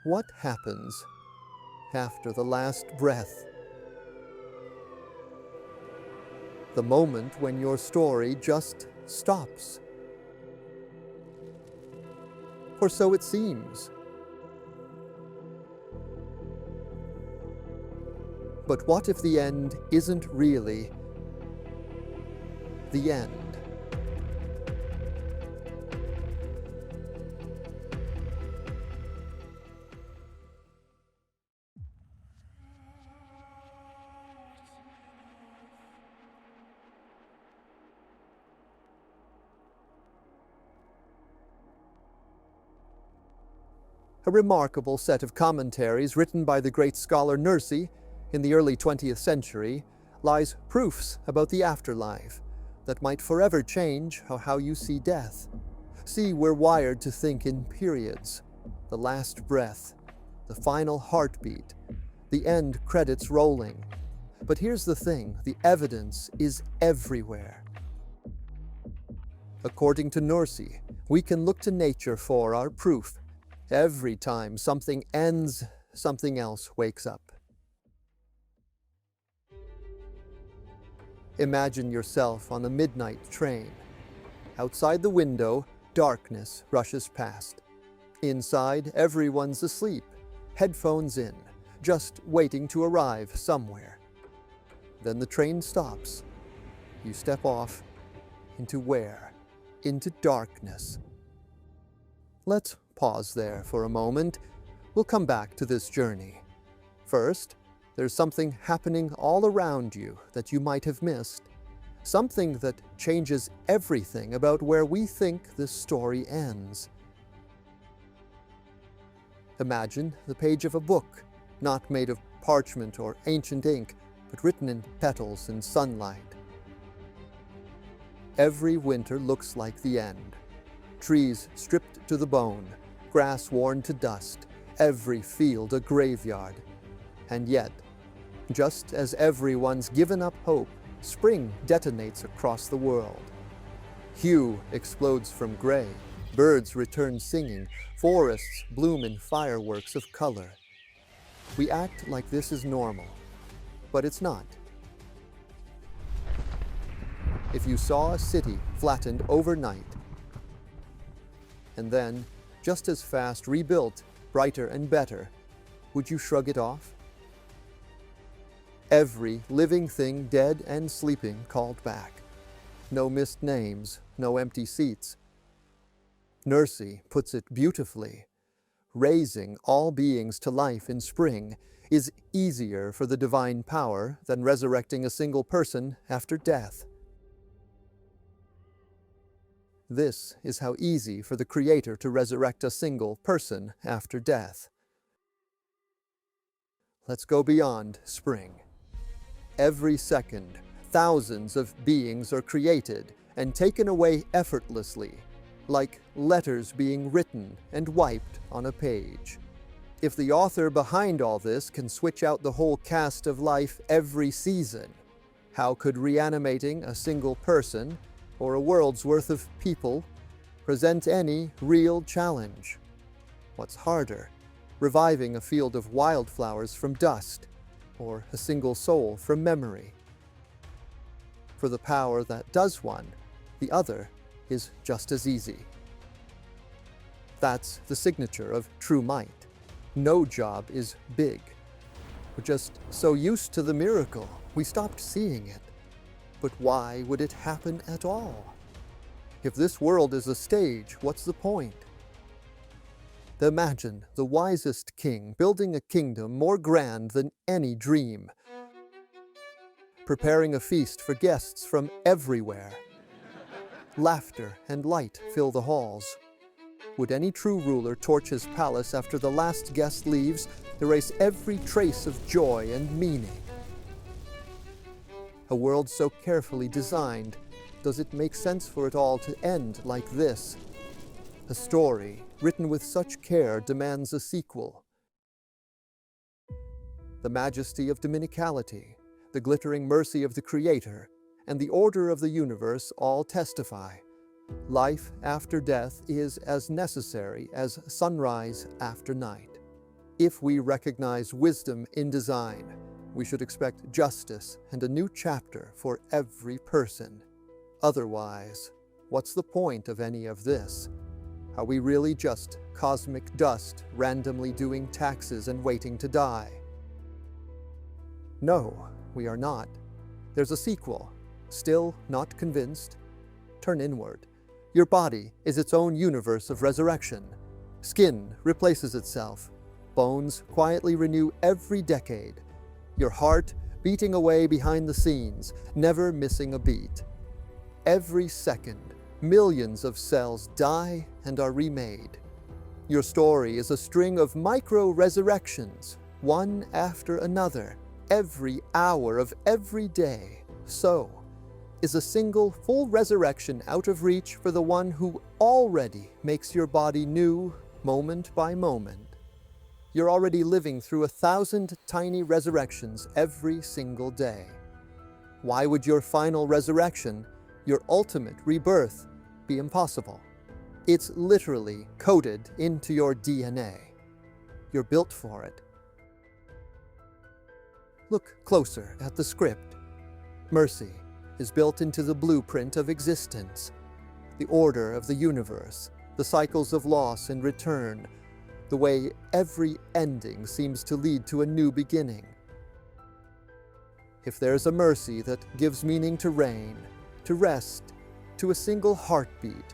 What happens after the last breath? The moment when your story just stops. Or so it seems. But what if the end isn't really the end? A remarkable set of commentaries written by the great scholar Nursi in the early 20th century lies proofs about the afterlife that might forever change how you see death. See, we're wired to think in periods: the last breath, the final heartbeat, the end credits rolling. But here's the thing, the evidence is everywhere. According to Nursi, we can look to nature for our proof. Every time something ends, something else wakes up. Imagine yourself on a midnight train. Outside the window, darkness rushes past. Inside, everyone's asleep, headphones in, just waiting to arrive somewhere. Then the train stops. You step off. Into where? Into darkness. Let's pause there for a moment. We'll come back to this journey. First, there's something happening all around you that you might have missed. Something that changes everything about where we think this story ends. Imagine the page of a book, not made of parchment or ancient ink, but written in petals and sunlight. Every winter looks like the end. Trees stripped to the bone, grass worn to dust, every field a graveyard. And yet, just as everyone's given up hope, spring detonates across the world. Hue explodes from gray, birds return singing, forests bloom in fireworks of color. We act like this is normal, but it's not. If you saw a city flattened overnight, and then, just as fast rebuilt, brighter and better, would you shrug it off? Every living thing dead and sleeping called back. No missed names, no empty seats. Nursi puts it beautifully. Raising all beings to life in spring is easier for the divine power than resurrecting a single person after death. This is how easy for the Creator to resurrect a single person after death. Let's go beyond spring. Every second, thousands of beings are created and taken away effortlessly, like letters being written and wiped on a page. If the author behind all this can switch out the whole cast of life every season, how could reanimating a single person or a world's worth of people present any real challenge? What's harder, reviving a field of wildflowers from dust, or a single soul from memory? For the power that does one, the other is just as easy. That's the signature of true might. No job is big. We're just so used to the miracle, we stopped seeing it. But why would it happen at all? If this world is a stage, what's the point? Imagine the wisest king building a kingdom more grand than any dream, preparing a feast for guests from everywhere. Laughter and light fill the halls. Would any true ruler torch his palace after the last guest leaves, erase every trace of joy and meaning? A world so carefully designed, does it make sense for it all to end like this? A story written with such care demands a sequel. The majesty of dominicality, the glittering mercy of the Creator, and the order of the universe all testify. Life after death is as necessary as sunrise after night. If we recognize wisdom in design, we should expect justice and a new chapter for every person. Otherwise, what's the point of any of this? Are we really just cosmic dust randomly doing taxes and waiting to die? No, we are not. There's a sequel. Still not convinced? Turn inward. Your body is its own universe of resurrection. Skin replaces itself. Bones quietly renew every decade. Your heart beating away behind the scenes, never missing a beat. Every second, millions of cells die and are remade. Your story is a string of micro-resurrections, one after another, every hour of every day. So, is a single full resurrection out of reach for the one who already makes your body new moment by moment? You're already living through 1,000 tiny resurrections every single day. Why would your final resurrection, your ultimate rebirth, be impossible? It's literally coded into your DNA. You're built for it. Look closer at the script. Mercy is built into the blueprint of existence, the order of the universe, the cycles of loss and return, the way every ending seems to lead to a new beginning. If there's a mercy that gives meaning to rain, to rest, to a single heartbeat,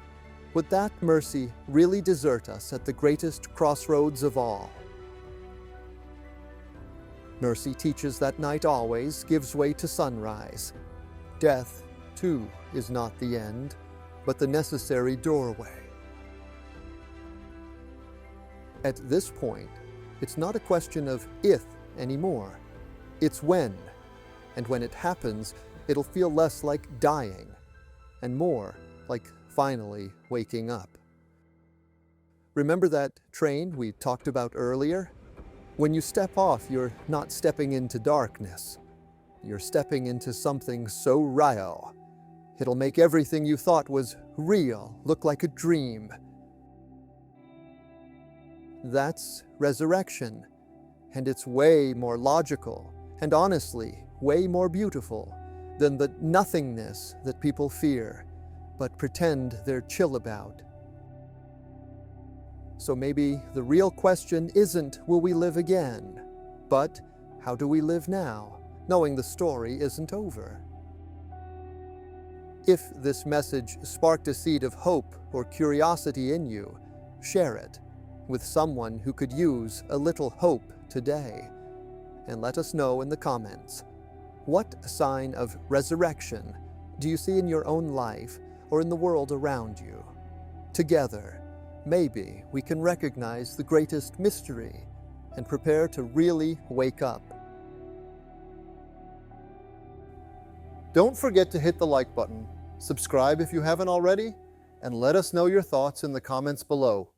would that mercy really desert us at the greatest crossroads of all? Mercy teaches that night always gives way to sunrise. Death, too, is not the end, but the necessary doorway. At this point, it's not a question of if anymore. It's when. And when it happens, it'll feel less like dying, and more like finally waking up. Remember that train we talked about earlier? When you step off, you're not stepping into darkness. You're stepping into something so real. It'll make everything you thought was real look like a dream. That's resurrection, and it's way more logical, and honestly, way more beautiful than the nothingness that people fear, but pretend they're chill about. So maybe the real question isn't, will we live again? But how do we live now, knowing the story isn't over? If this message sparked a seed of hope or curiosity in you, share it with someone who could use a little hope today. And let us know in the comments, what sign of resurrection do you see in your own life or in the world around you? Together, maybe we can recognize the greatest mystery and prepare to really wake up. Don't forget to hit the like button, subscribe if you haven't already, and let us know your thoughts in the comments below.